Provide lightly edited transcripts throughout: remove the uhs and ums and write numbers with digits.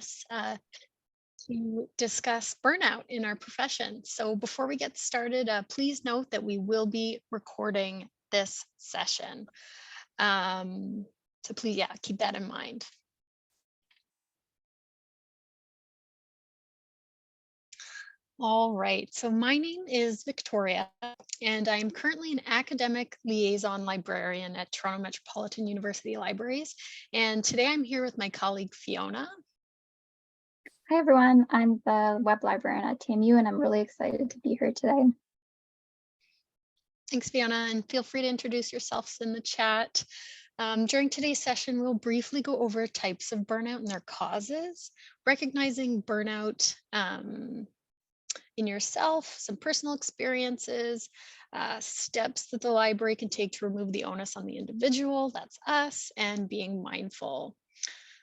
to discuss burnout in our profession. So before we get started, please note that we will be recording this session. So please, keep that in mind. All right, so my name is Victoria, and I'm currently an academic liaison librarian at Toronto Metropolitan University Libraries. And today I'm here with my colleague, Fiona. Hi, everyone. I'm the web librarian at TMU, and I'm really excited to be here today. Thanks, Fiona, and feel free to introduce yourselves in the chat. During today's session, we'll briefly go over types of burnout and their causes, recognizing burnout in yourself, some personal experiences, steps that the library can take to remove the onus on the individual, that's us, and being mindful.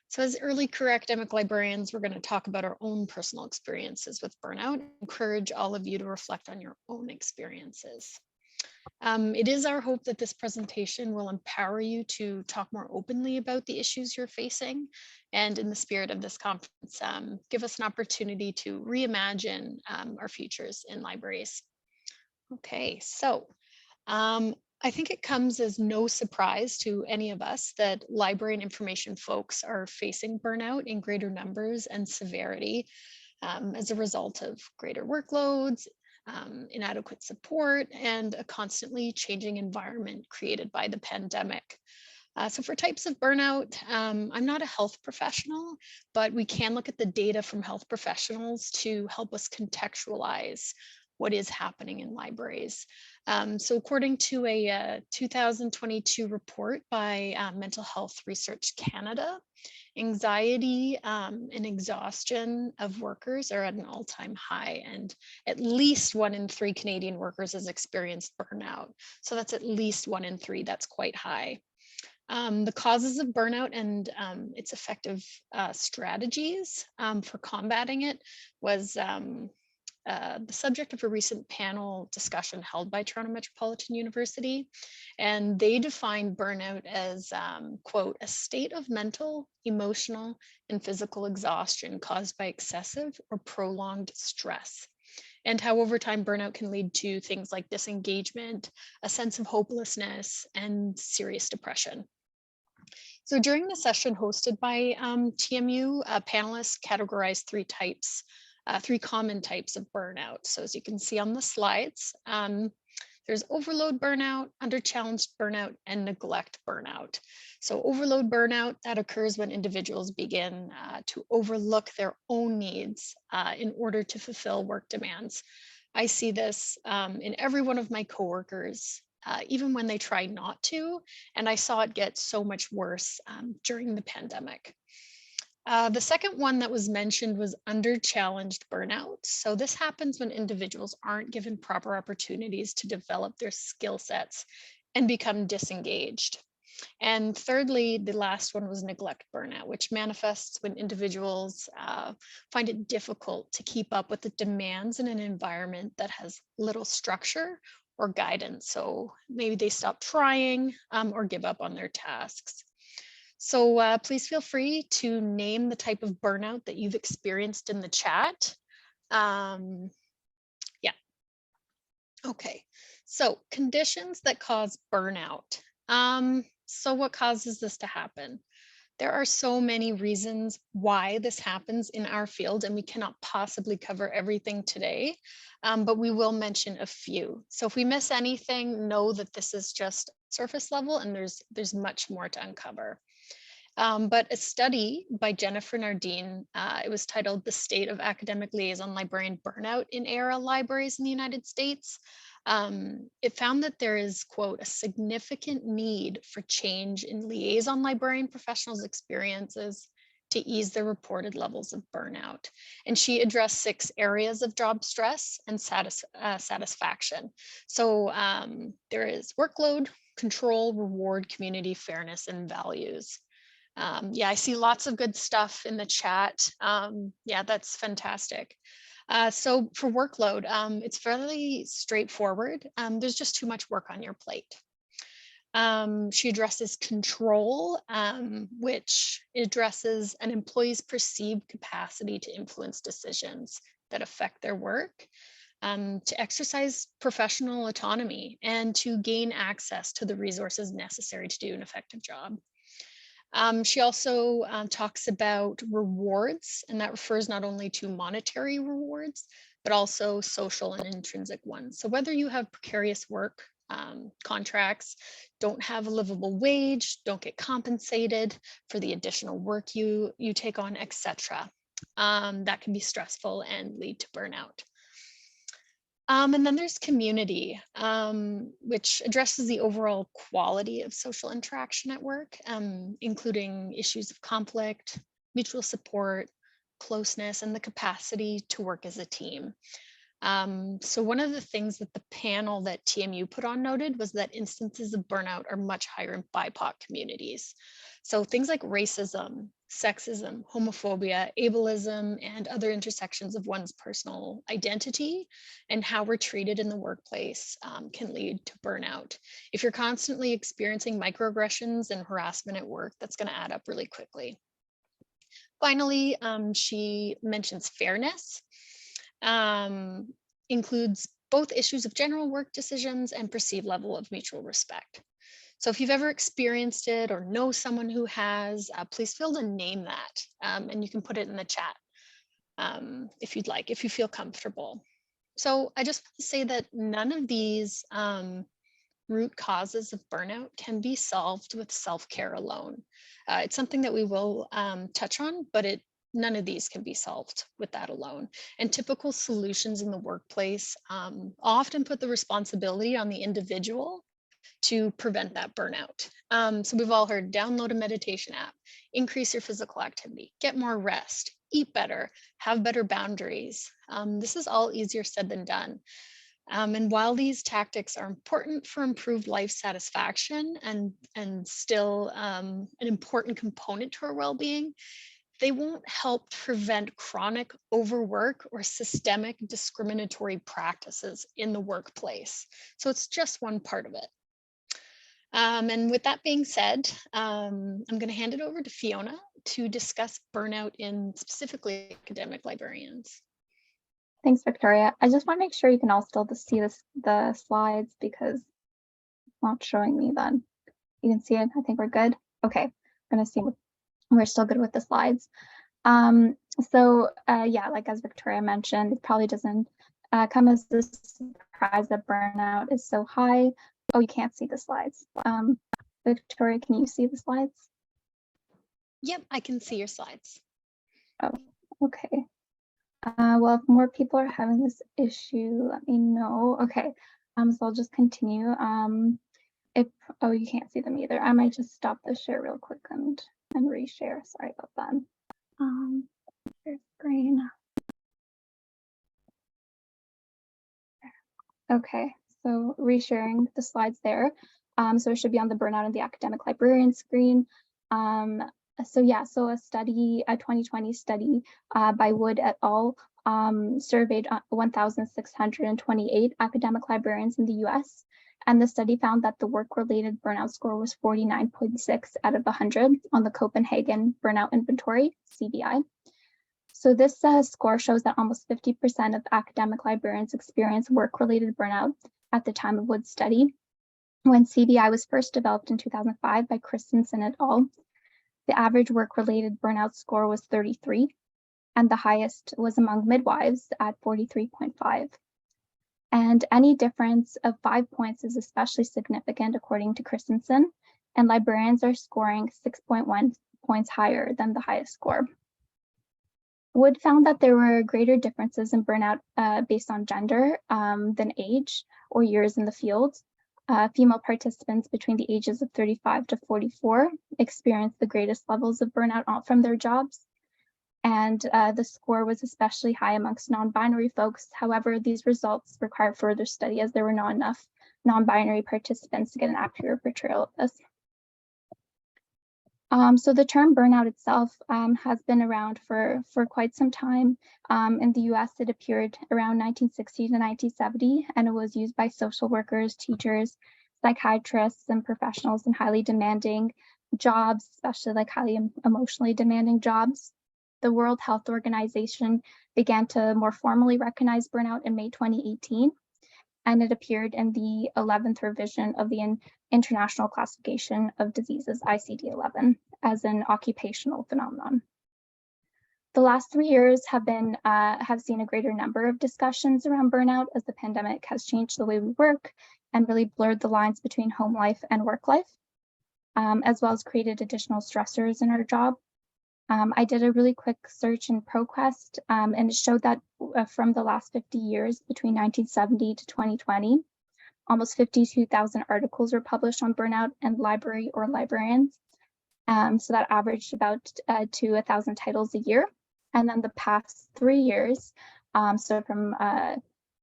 So as early career academic librarians, we're going to talk about our own personal experiences with burnout, encourage all of you to reflect on your own experiences. It is our hope that this presentation will empower you to talk more openly about the issues you're facing. And in the spirit of this conference, give us an opportunity to reimagine our futures in libraries. Okay, so I think it comes as no surprise to any of us that library and information folks are facing burnout in greater numbers and severity as a result of greater workloads, inadequate support, and a constantly changing environment created by the pandemic. So for types of burnout, I'm not a health professional, but we can look at the data from health professionals to help us contextualize what is happening in libraries. So according to a 2022 report by Mental Health Research Canada, anxiety and exhaustion of workers are at an all-time high, and at least 1 in 3 Canadian workers has experienced burnout. So that's at least 1 in 3, that's quite high. The causes of burnout and its effective strategies for combating it was the subject of a recent panel discussion held by Toronto Metropolitan University. And they defined burnout as, quote, a state of mental, emotional, and physical exhaustion caused by excessive or prolonged stress. And how over time burnout can lead to things like disengagement, a sense of hopelessness, and serious depression. So during the session hosted by TMU, panelists categorized 3 common types of burnout. So as you can see on the slides, there's overload burnout, under-challenged burnout, and neglect burnout. So overload burnout, that occurs when individuals begin to overlook their own needs in order to fulfill work demands. I see this in every one of my coworkers, even when they try not to, and I saw it get so much worse during the pandemic. The second one that was mentioned was under-challenged burnout. So this happens when individuals aren't given proper opportunities to develop their skill sets and become disengaged. And thirdly, the last one was neglect burnout, which manifests when individuals find it difficult to keep up with the demands in an environment that has little structure or guidance. So maybe they stop trying or give up on their tasks. So please feel free to name the type of burnout that you've experienced in the chat. Okay, so conditions that cause burnout. So what causes this to happen? There are so many reasons why this happens in our field, and we cannot possibly cover everything today, but we will mention a few. So if we miss anything, know that this is just surface level and there's much more to uncover. But a study by Jennifer Nardine, it was titled "The State of Academic Liaison Librarian Burnout in ARL Libraries in the United States." It found that there is, quote, a significant need for change in liaison librarian professionals' experiences to ease their reported levels of burnout. And she addressed 6 areas of job stress and satisfaction. So there is workload, control, reward, community, fairness, and values. I see lots of good stuff in the chat. That's fantastic. So for workload, it's fairly straightforward. There's just too much work on your plate. She addresses control, which addresses an employee's perceived capacity to influence decisions that affect their work, to exercise professional autonomy, and to gain access to the resources necessary to do an effective job. She also talks about rewards, and that refers not only to monetary rewards, but also social and intrinsic ones. So whether you have precarious work contracts, don't have a livable wage, don't get compensated for the additional work you take on, etc. That can be stressful and lead to burnout. And then there's community, which addresses the overall quality of social interaction at work, including issues of conflict, mutual support, closeness, and the capacity to work as a team. So one of the things that the panel that TMU put on noted was that instances of burnout are much higher in BIPOC communities. So things like racism, sexism, homophobia, ableism, and other intersections of one's personal identity and how we're treated in the workplace can lead to burnout. If you're constantly experiencing microaggressions and harassment at work, that's going to add up really quickly. Finally, she mentions fairness. Includes both issues of general work decisions and perceived level of mutual respect. So if you've ever experienced it or know someone who has, please feel to name that, and you can put it in the chat if you'd like, if you feel comfortable. So I just want to say that none of these root causes of burnout can be solved with self-care alone. It's something that we will touch on, but none of these can be solved with that alone. And typical solutions in the workplace often put the responsibility on the individual to prevent that burnout. So we've all heard download a meditation app, increase your physical activity, get more rest, eat better, have better boundaries. This is all easier said than done. And while these tactics are important for improved life satisfaction and still an important component to our well-being, they won't help prevent chronic overwork or systemic discriminatory practices in the workplace. So it's just one part of it. And with that being said, I'm going to hand it over to Fiona to discuss burnout in specifically academic librarians. Thanks, Victoria. I just want to make sure you can all still see the slides because it's not showing me then. You can see it. I think we're good. Okay, I'm going to see if we're still good with the slides. Yeah, like as Victoria mentioned, it probably doesn't come as a surprise that burnout is so high. Oh, you can't see the slides. Victoria, can you see the slides? Yep, I can see your slides. Oh, okay. Well, if more people are having this issue, let me know. Okay, so I'll just continue. Oh, you can't see them either. I might just stop the share real quick and reshare. Sorry about that. Share screen. Okay, so resharing the slides there. So it should be on the Burnout in the Academic Librarian screen. So a study, a 2020 study by Wood et al. Surveyed 1,628 academic librarians in the US. And the study found that the work-related burnout score was 49.6 out of 100 on the Copenhagen Burnout Inventory, CBI. So this score shows that almost 50% of academic librarians experience work-related burnout at the time of Wood's study. When CBI was first developed in 2005 by Christensen et al., the average work-related burnout score was 33, and the highest was among midwives at 43.5. And any difference of 5 points is especially significant according to Christensen, and librarians are scoring 6.1 points higher than the highest score. Wood found that there were greater differences in burnout based on gender than age or years in the field. Female participants between the ages of 35 to 44 experienced the greatest levels of burnout from their jobs. And the score was especially high amongst non-binary folks. However, these results require further study as there were not enough non-binary participants to get an accurate portrayal of this. So the term burnout itself has been around for quite some time. In the US, it appeared around 1960 to 1970, and it was used by social workers, teachers, psychiatrists and professionals in highly demanding jobs, especially like highly emotionally demanding jobs. The World Health Organization began to more formally recognize burnout in May 2018, and it appeared in the 11th revision of the International Classification of Diseases, ICD-11, as an occupational phenomenon. The last 3 years have seen a greater number of discussions around burnout as the pandemic has changed the way we work and really blurred the lines between home life and work life, as well as created additional stressors in our job. I did a really quick search in ProQuest, and it showed that from the last 50 years, between 1970 to 2020, almost 52,000 articles were published on burnout and Library or Librarians. So that averaged about to 1,000 titles a year. And then the past 3 years, so from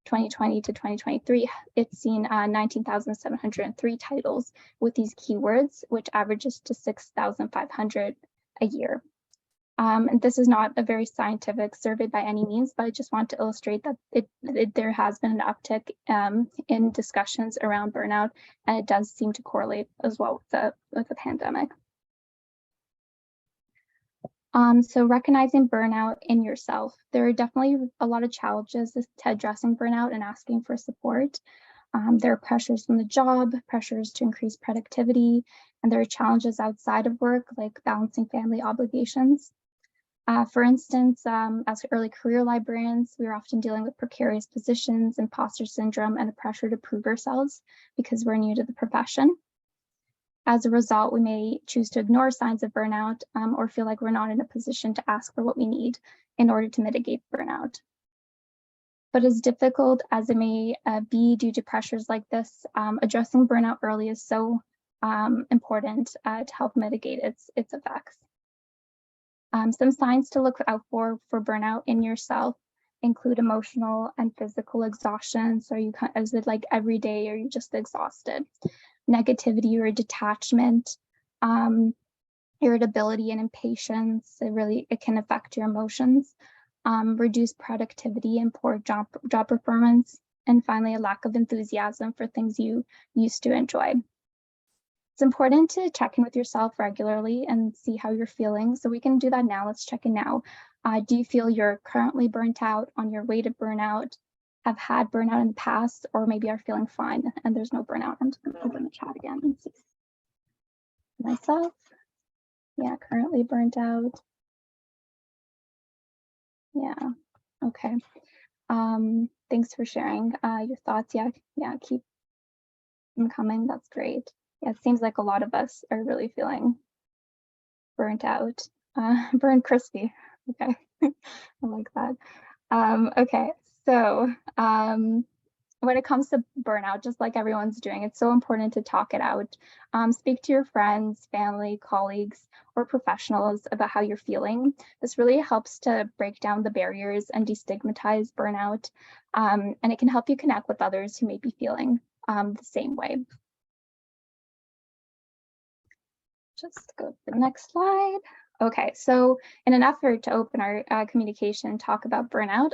2020 to 2023, it's seen 19,703 titles with these keywords, which averages to 6,500 a year. And this is not a very scientific survey by any means, but I just want to illustrate that there has been an uptick in discussions around burnout, and it does seem to correlate as well with the pandemic. So recognizing burnout in yourself, there are definitely a lot of challenges to addressing burnout and asking for support. There are pressures from the job, pressures to increase productivity, and there are challenges outside of work, like balancing family obligations. For instance, as early career librarians, we are often dealing with precarious positions, imposter syndrome, and a pressure to prove ourselves because we're new to the profession. As a result, we may choose to ignore signs of burnout or feel like we're not in a position to ask for what we need in order to mitigate burnout. But as difficult as it may be due to pressures like this, addressing burnout early is so important to help mitigate its effects. Some signs to look out for burnout in yourself include emotional and physical exhaustion. So is it like every day, or are you just exhausted? Negativity or detachment, irritability and impatience. It can affect your emotions. Reduced productivity and poor job performance. And finally, a lack of enthusiasm for things you used to enjoy. It's important to check in with yourself regularly and see how you're feeling. So we can do that now. Let's check in now. Do you feel you're currently burnt out, on your way to burnout, have had burnout in the past, or maybe are feeling fine and there's no burnout? I'm just going to open the chat again and see. Myself, yeah, currently burnt out. Yeah, okay. Thanks for sharing your thoughts. Yeah, keep them coming. That's great. Yeah, it seems like a lot of us are really feeling burnt out, burnt crispy. Okay, I like that. Okay, so when it comes to burnout, just like everyone's doing, it's so important to talk it out. Speak to your friends, family, colleagues, or professionals about how you're feeling. This really helps to break down the barriers and destigmatize burnout, and it can help you connect with others who may be feeling the same way. Just go to the next slide. Okay, so in an effort to open our communication and talk about burnout,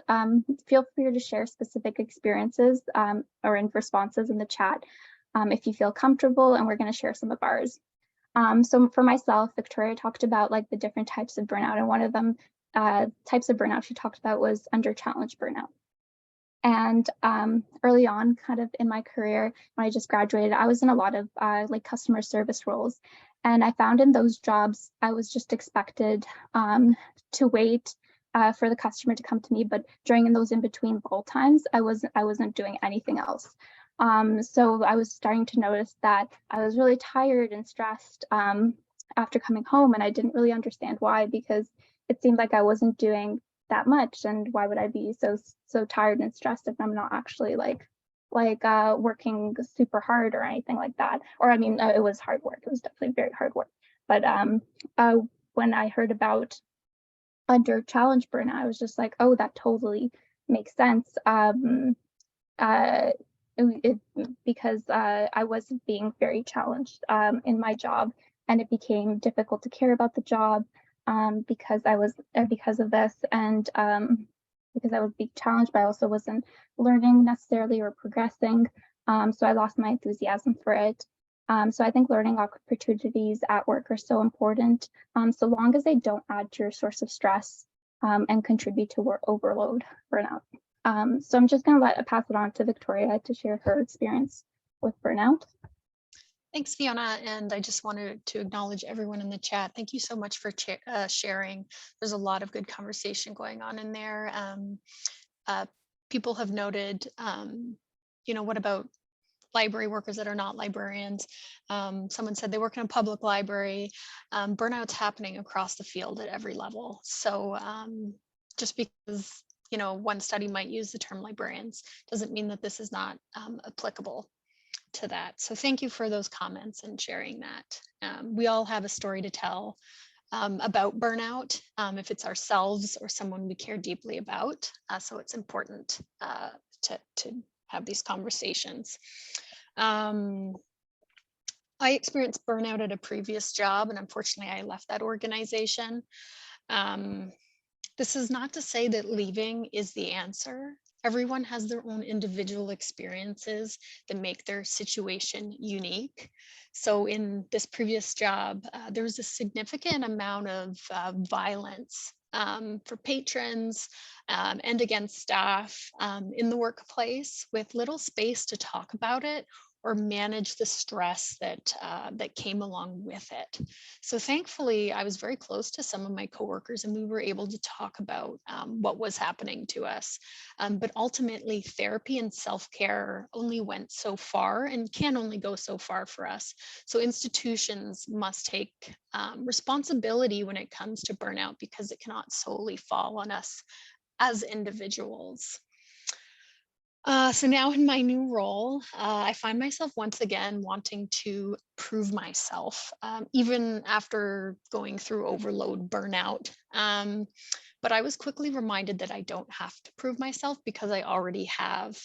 feel free to share specific experiences or in responses in the chat if you feel comfortable, and we're going to share some of ours. So for myself, Victoria talked about like the different types of burnout, and one of them types of burnout she talked about was under challenge burnout. And early on, kind of in my career, when I just graduated, I was in a lot of like customer service roles. And I found in those jobs, I was just expected to wait for the customer to come to me. But during those in between lull times, I wasn't doing anything else. So I was starting to notice that I was really tired and stressed after coming home, and I didn't really understand why, because it seemed like I wasn't doing that much, and why would I be so tired and stressed if I'm not actually like working super hard or anything like that? Or I mean, it was hard work. It was definitely very hard work. But when I heard about under challenge burnout, I was just like, oh, that totally makes sense. Because I wasn't being very challenged in my job, and it became difficult to care about the job because of this, and because I was being challenged, but I also wasn't learning necessarily or progressing. So I lost my enthusiasm for it. So I think learning opportunities at work are so important, so long as they don't add to your source of stress and contribute to work overload, burnout. So I'm just going to pass it on to Victoria to share her experience with burnout. Thanks, Fiona. And I just wanted to acknowledge everyone in the chat. Thank you so much for sharing. There's a lot of good conversation going on in there. People have noted, what about library workers that are not librarians? Someone said they work in a public library. Burnout's happening across the field at every level. So just because, one study might use the term librarians doesn't mean that this is not applicable to that. So thank you for those comments and sharing that. We all have a story to tell about burnout, if it's ourselves or someone we care deeply about. So it's important to have these conversations. I experienced burnout at a previous job, and unfortunately I left that organization. This is not to say that leaving is the answer. Everyone has their own individual experiences that make their situation unique. So in this previous job, there was a significant amount of violence for patrons and against staff in the workplace, with little space to talk about it or manage the stress that came along with it. So thankfully, I was very close to some of my coworkers, and we were able to talk about what was happening to us. But ultimately, therapy and self-care only went so far and can only go so far for us. So institutions must take responsibility when it comes to burnout, because it cannot solely fall on us as individuals. So now in my new role, I find myself once again wanting to prove myself, even after going through overload burnout. But I was quickly reminded that I don't have to prove myself because I already have.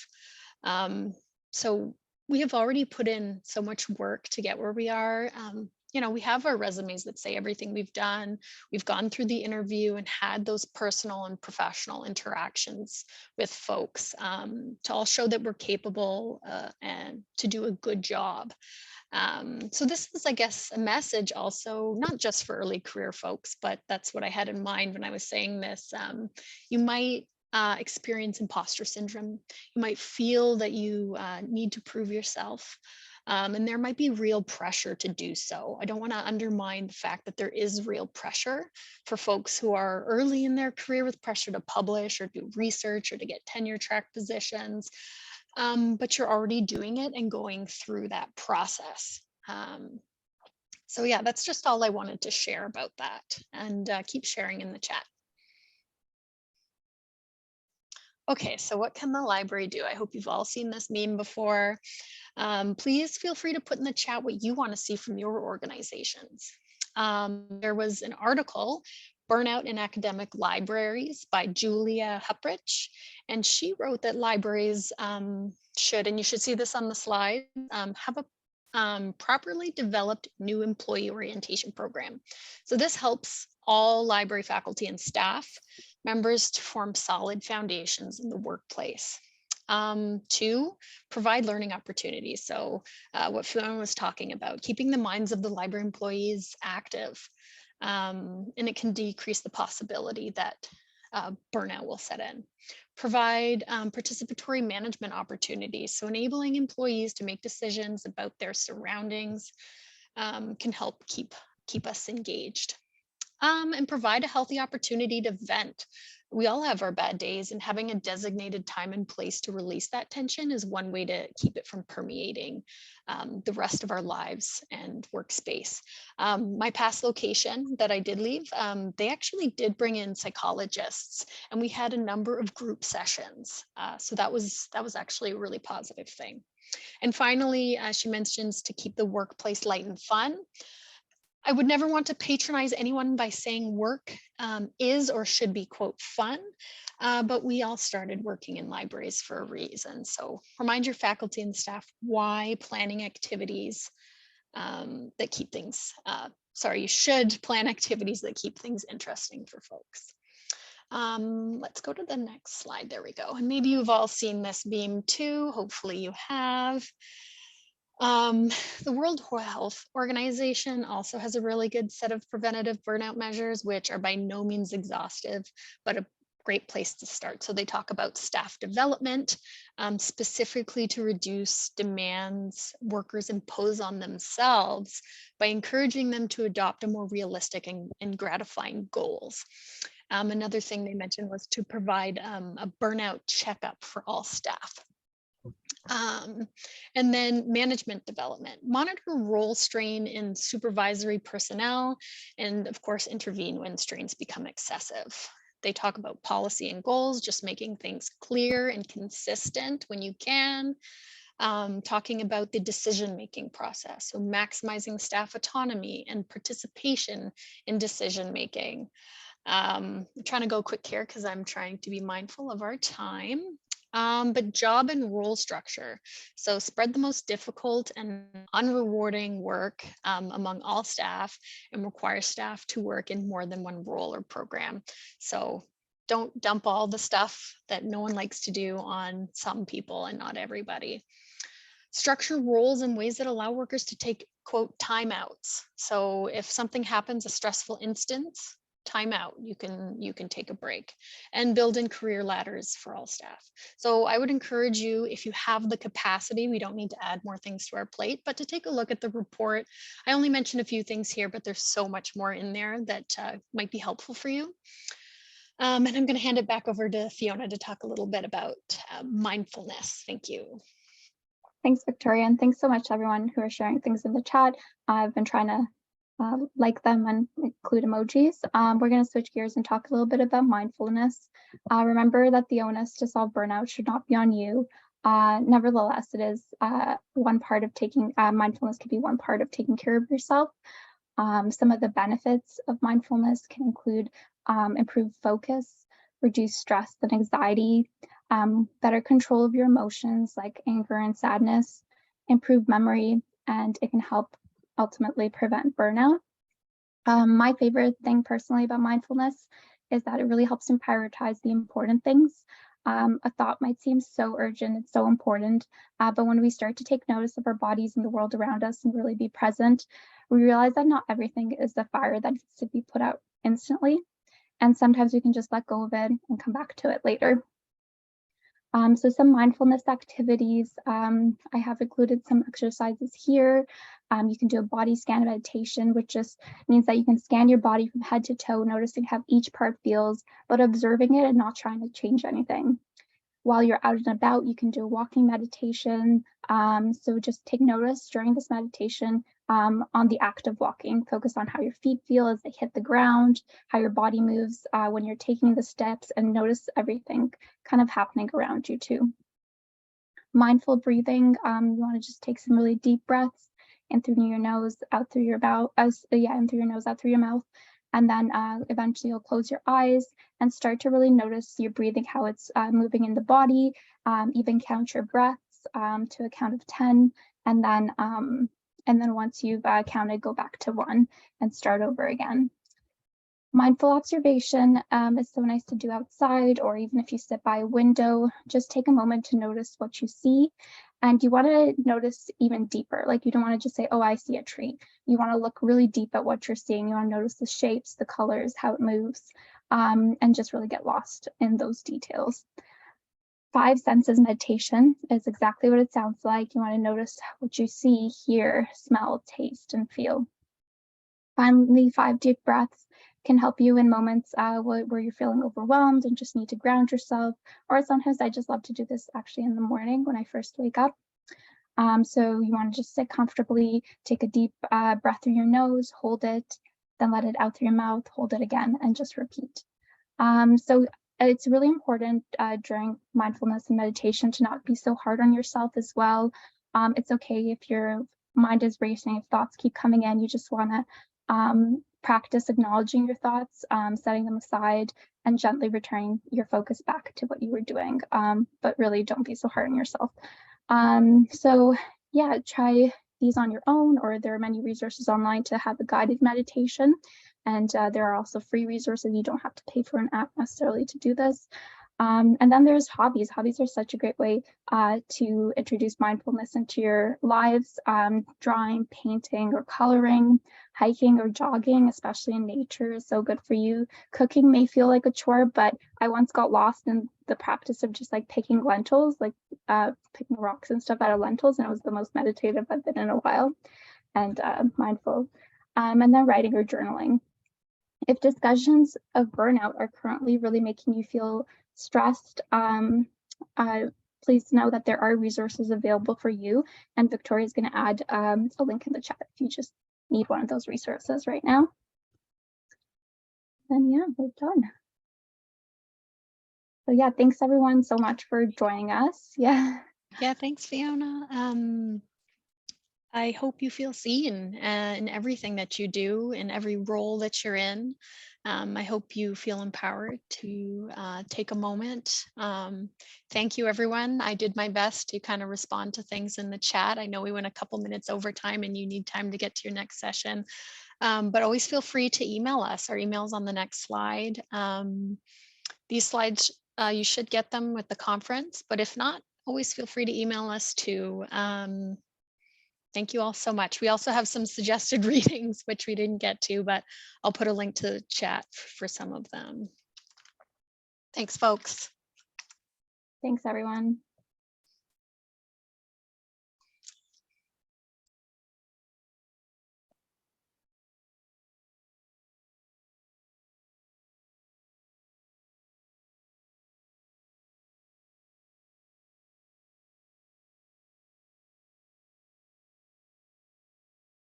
So we have already put in so much work to get where we are. We have our resumes that say everything we've done. We've gone through the interview and had those personal and professional interactions with folks to all show that we're capable and to do a good job. So this is, I guess, a message also, not just for early career folks, but that's what I had in mind when I was saying this. You might experience imposter syndrome. You might feel that you need to prove yourself. And there might be real pressure to do so. I don't want to undermine the fact that there is real pressure for folks who are early in their career, with pressure to publish or do research or to get tenure track positions. But you're already doing it and going through that process. So yeah, that's just all I wanted to share about that, and keep sharing in the chat. Okay, so what can the library do? I hope you've all seen this meme before. Please feel free to put in the chat what you want to see from your organizations. There was an article, Burnout in Academic Libraries, by Julia Huprich, and she wrote that libraries should, and you should see this on the slide, have a properly developed new employee orientation program. So this helps all library faculty and staff members to form solid foundations in the workplace. Two, provide learning opportunities. So what Fiona was talking about, keeping the minds of the library employees active. And it can decrease the possibility that burnout will set in. Provide participatory management opportunities. So enabling employees to make decisions about their surroundings can help keep us engaged. And provide a healthy opportunity to vent. We all have our bad days, and having a designated time and place to release that tension is one way to keep it from permeating the rest of our lives and workspace. My past location that I did leave, they actually did bring in psychologists, and we had a number of group sessions. So that was actually a really positive thing. And finally, she mentions to keep the workplace light and fun. I would never want to patronize anyone by saying work is or should be, quote, fun, but we all started working in libraries for a reason. So remind your faculty and staff why planning activities that keep things, you should plan activities that keep things interesting for folks. Let's go to the next slide. There we go. And maybe you've all seen this beam too. Hopefully you have. Um, the World Health Organization also has a really good set of preventative burnout measures, which are by no means exhaustive, but a great place to start. So they talk about staff development, specifically to reduce demands workers impose on themselves by encouraging them to adopt a more realistic and gratifying goals. Another thing they mentioned was to provide a burnout checkup for all staff. And then management development, monitor role strain in supervisory personnel, and of course, intervene when strains become excessive. They talk about policy and goals, just making things clear and consistent when you can. Talking about the decision-making process, so maximizing staff autonomy and participation in decision-making. I'm trying to go quick here because I'm trying to be mindful of our time. But job and role structure. So spread the most difficult and unrewarding work among all staff and require staff to work in more than one role or program. So don't dump all the stuff that no one likes to do on some people and not everybody. Structure roles in ways that allow workers to take, quote, timeouts. So if something happens, a stressful instance, time out, you can take a break, and build in career ladders for all staff. So I would encourage you, if you have the capacity, we don't need to add more things to our plate, but to take a look at the report. I only mentioned a few things here, but there's so much more in there that might be helpful for you. And I'm going to hand it back over to Fiona to talk a little bit about mindfulness. Thank you. Thanks, Victoria, and thanks so much everyone who are sharing things in the chat. I've been trying to like them and include emojis. We're going to switch gears and talk a little bit about mindfulness. Remember that the onus to solve burnout should not be on you. Nevertheless, it is one part of taking mindfulness can be one part of taking care of yourself. Some of the benefits of mindfulness can include improved focus, reduce stress and anxiety, better control of your emotions like anger and sadness, improved memory, and it can help ultimately prevent burnout. My favorite thing personally about mindfulness is that it really helps me prioritize the important things. A thought might seem so urgent and so important, but when we start to take notice of our bodies and the world around us and really be present, we realize that not everything is the fire that needs to be put out instantly. And sometimes we can just let go of it and come back to it later. So some mindfulness activities, I have included some exercises here. You can do a body scan meditation, which just means that you can scan your body from head to toe, noticing how each part feels, but observing it and not trying to change anything. While you're out and about, you can do a walking meditation. So just take notice during this meditation on the act of walking. Focus on how your feet feel as they hit the ground, how your body moves when you're taking the steps, and notice everything kind of happening around you too. Mindful breathing, you want to just take some really deep breaths in through your nose, out through your mouth, in through your nose, out through your mouth. And then eventually you'll close your eyes and start to really notice your breathing, how it's moving in the body. Even count your breaths to a count of 10. And then once you've counted, go back to 1 and start over again. Mindful observation is so nice to do outside, or even if you sit by a window, just take a moment to notice what you see. And you want to notice even deeper. Like, you don't want to just say, oh, I see a tree. You want to look really deep at what you're seeing. You want to notice the shapes, the colors, how it moves, and just really get lost in those details. 5 senses meditation is exactly what it sounds like. You want to notice what you see, hear, smell, taste, and feel. Finally, 5 deep breaths can help you in moments where you're feeling overwhelmed and just need to ground yourself. Or sometimes I just love to do this actually in the morning when I first wake up. So you want to just sit comfortably, take a deep breath through your nose, hold it, then let it out through your mouth, hold it again, and just repeat. So it's really important during mindfulness and meditation to not be so hard on yourself as well. It's okay if your mind is racing, if thoughts keep coming in. You just want to practice acknowledging your thoughts, setting them aside, and gently returning your focus back to what you were doing. But really don't be so hard on yourself. So yeah, try these on your own, or there are many resources online to have a guided meditation. And there are also free resources. You don't have to pay for an app necessarily to do this. And then there's hobbies. Hobbies are such a great way to introduce mindfulness into your lives. Drawing, painting, or coloring, hiking or jogging, especially in nature, is so good for you. Cooking may feel like a chore, but I once got lost in the practice of just like picking lentils, like picking rocks and stuff out of lentils, and it was the most meditative I've been in a while, and mindful. And then writing or journaling. If discussions of burnout are currently really making you feel stressed, please know that there are resources available for you, and Victoria is going to add a link in the chat if you just need one of those resources right now. Then yeah, we're done. So yeah, thanks everyone so much for joining us. Yeah, thanks, Fiona. I hope you feel seen in everything that you do, in every role that you're in. I hope you feel empowered to take a moment. Thank you, everyone. I did my best to kind of respond to things in the chat. I know we went a couple minutes over time and you need time to get to your next session, but always feel free to email us. Our email's on the next slide. These slides, you should get them with the conference, but if not, always feel free to email us too. Thank you all so much. We also have some suggested readings, which we didn't get to, but I'll put a link to the chat for some of them. Thanks, folks. thanks everyone.